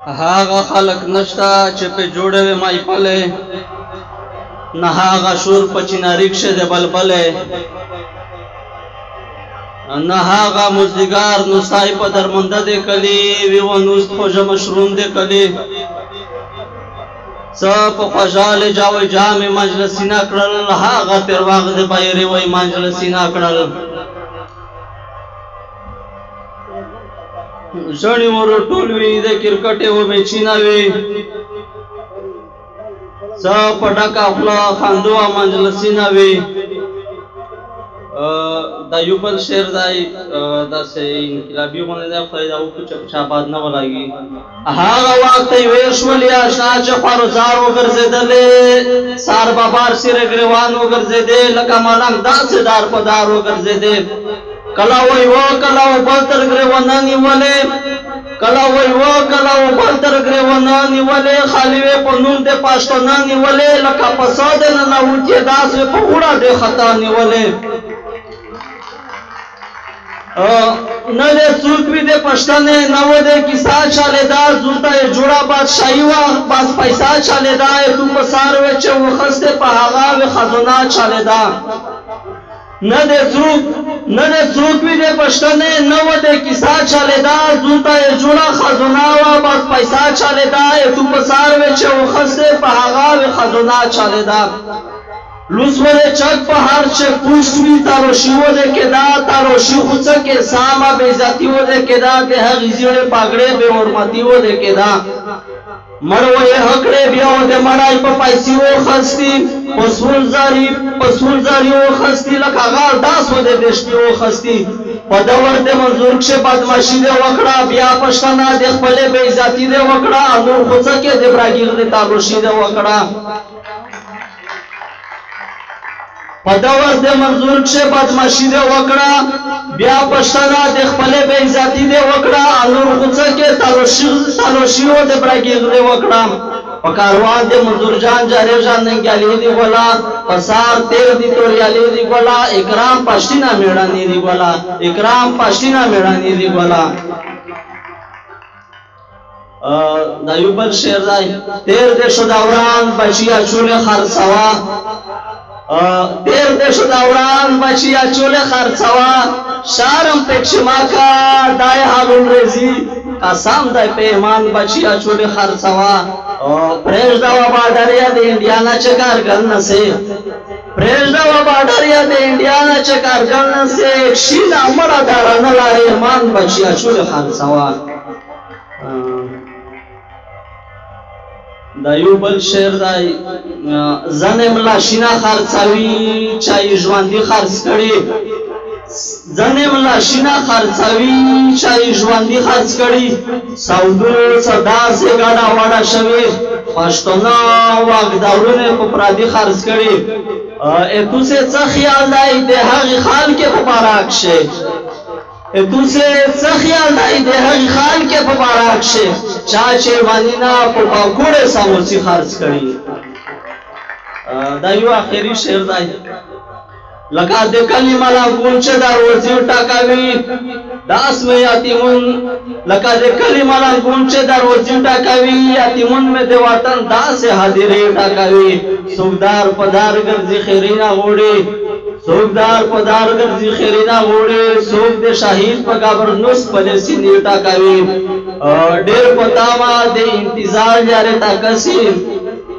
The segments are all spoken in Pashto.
هاغه خلق نشتا چې په جوړوي مایپلې نه هاغه شور په چیناریک شه د بلبلې نه هاغه مزدګار نو سای په درمنده دې کلی وی ونوس خوږ مشروم دې کلی څه په خوشاله جاوي جامې مجلسینا کړل هاغه تر واغ دې بایري وای مجلسینا کړل ژړی ورو ټول وی د کرکټ و به چیناوي څه پټکا خپل خاندو مجلسینا وی دا یو بل شعر دی دا سه انقلابي غونډه ده خو دا او چې آباد نه ولایي هغه وخت ویش ولیا شاج فرزار وګرځیدلې سار بابار سره ګریوان وګرځیدې لکه ملنګ داسې دار په دار وګرځیدې کلا وای و کلا و بل تر ګریوان نیولې کلا وای و کلا و بل تر ګریوان نیولې خالی په نوم د پښتون نیولې لکه فساد نه نه وځي داسې په وړه د خطا نیولې نه دې څوک وي د پښتنې نه و دې کیسه چاله دا زوته جوړه بادشاہي وا بس پیسې چاله دا تو په سار و چې وخسته په هغه و خزانه چاله دا نه دې څوک وي د پښتنې نه و دې کیسه چاله دا زوته جوړه خزانه وا بس پیسې چاله دا تو په سار و چې وخسته په هغه و خزانه چاله دا لوس وره چک په هر چې پوښتنی تارو شیو دې کدا تارو شی خو څه کې ساما به ذاتی و دې کدا ته هغه زیړې پاګړې به ورمتي و دې کدا مړوې هکړې بیا و دې مړای په پیسې و خستی پسول زاری و خستی لکه غار داس و دې دشتي و خستی په دا ورته منظور شه بدمعشي دې وکړه بیا پښتنه دې خپل به ذاتی دې وکړه نور خو څه کې دې براګیر دې تارو شی دې وکړه پداور دې منظور شه بدمعشي دې وکړه بیا پښتنه دې خپل به عزتي دې وکړه انور خصه کې تلوشي و دې براګي دې وکړه پکاروان دې منظور جان جاره جان نه ګالي دې ولا پسار تیر دې توریالي دې ولا اکرام پښتنه میړانی دې ولا اکرام پښتنه میړانی دې ولا دا یو بل شعر دی تیر دې شو دوران بچیا چوله خرڅوا تیر دې شو دوران بچیا چوله خرڅوا شارم پښما کا دای حالون رزي قسم دای پیمان بچیا چوله خرڅوا پرېږ دا وبادریا د انډیا نه چکار ګل نسه پرېږ دا وبادریا د انډیا نه چکار ګل نسه شیلا مړه دارنه لارې مان بچیا چوله خرڅوا دا یو بل شعر دی زنم لاشینا خرڅوي چای ژوندۍ خرڅ کړي زنم لاشینا خرڅوي چای ژوندۍ خرڅ کړي سودو صدا سه غاډا واډا شوي پښتون واغداورونه په پرادي خرڅ کړي اته څه خیال دی د هغه خال کې په پاراک شي دوسرے سخیال دائی دے ہر خان کے پباراک شے چاچے وانینا پاکوڑے ساموسی خرچ کری دایو آخری شعر دائی لگا دے کلی مالا گونچے دار وزیو ٹاکاوی داس میں یاتیمون لگا دے کلی مالا گونچے دار وزیو ٹاکاوی یاتیمون میں دے وطن داس حاضرے ٹاکاوی سوگدار پدار گرزی خیرینا غوڑی سوگدار پدار گرزی خیرینا غوڑی سوگ دے شاہید پا گابرنوس پدے سینی ٹاکاوی دیر پتاما دے انتظار جارے تاکسی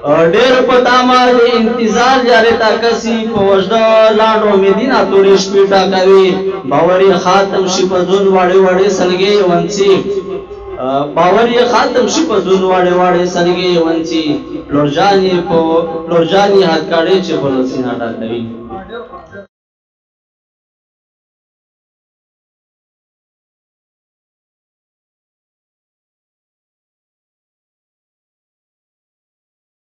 ډېر پتاما دې انتظار جاري تا کسي په وجدا لاندو مدینه توړې شپې ټاکوي باوري خاتم شي په ځون واړې واړې سلګي ونسي باوري خاتم شي په ځون واړې واړې سلګي ونسي لورجاني هات کړي چې بلوسینا ټاکوي